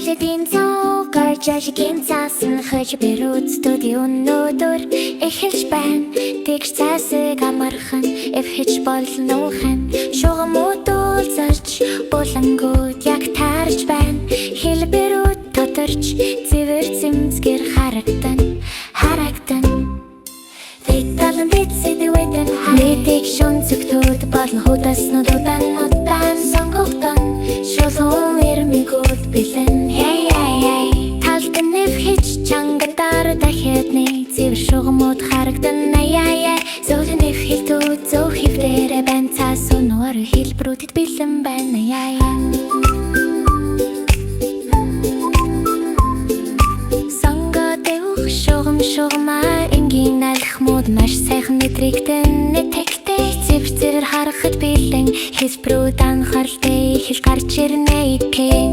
Эцэдийн цогоор жажигын цаасан хэж бэрүүд студион өнөөдөр эхэлж байна. Тэгш цаасыг амархан эвхэж болно хэн шугам удуулзарч булангууд яг таарч байна. Хэлбэрүүд тодорч цэвэр цэмцгэр харагдан Виталан витсэдэг вэдэн Нэтик шунцэгтүүд болон худаснууд удаан сонгогдон шулуун ирмэгүүд бэлэн Талдан нэвхэж чангатаар дахиад нэг цэвэр шугамууд харагдан Зөвлөн нэвхэлтүүд зөв хөвдөрэ байна цаас өнөөр хэлбэрүүдэд бэлэн байна Шугамаа энгийн алхмууд маш сайхан мэдрэгдэн Тэгтэй цэвэр харахад бэлэн хэлбэрүүд анхааралтай хэл гарч ирнэ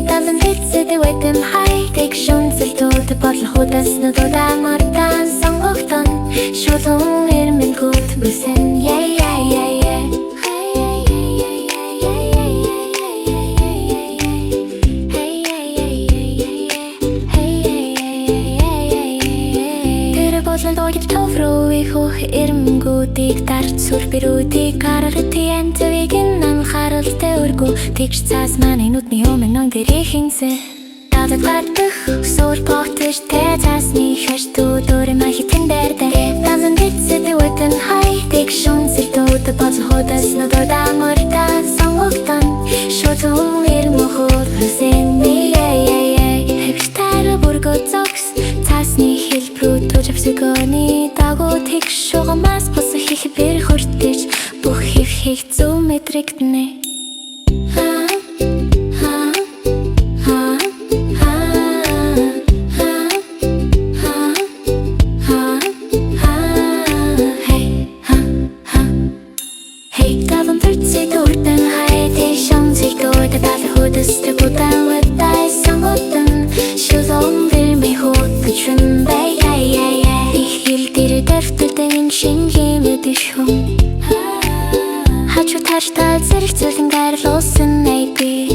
Талан витсэдэг вэдэм хайдаг шунцэлтүүд болон худаснууд удаан сонгогдон шулуун ирмэнгүүд бүсэн Логит товроо ихөх ирмэнгүүдийг дарж сүрбэрүүдийг харахад тэн цэвэгэн анхааралтай өргөө Тэгш цаас манай нүдний өмнө гэрээхинсэ Давад бардах суур потэж тэ цаасны хаштууд өрөмө хитэн дэрдэ Талан витсэдэг вэдэн хайдаг шунцэлтүүд болон худаснууд удаан сонгогдон шулуун ирмэнгүүд бүсэн Хэвчтэр бүргөө зогс цаасны хэлбэрүүд Зөвсөгөөний дагуу тэгш шугамаас босох хэлбэр хүртэж бүх хэвхийг зөв мэдрэгдэнэ Талан витсэдэг вэдэн хайдаг шунцэлтүүд болон худаснууд удаан сонгогдон шулуун ирмэнгүүд бүсэн Дэвтэрдэн шингэмэд ишхүн Хачу таштал зэрэг цөлэн гарлуусан найби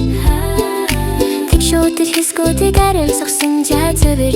Тэгшүүдэд хэсгүүдийг арил сохсон жаа цэвэр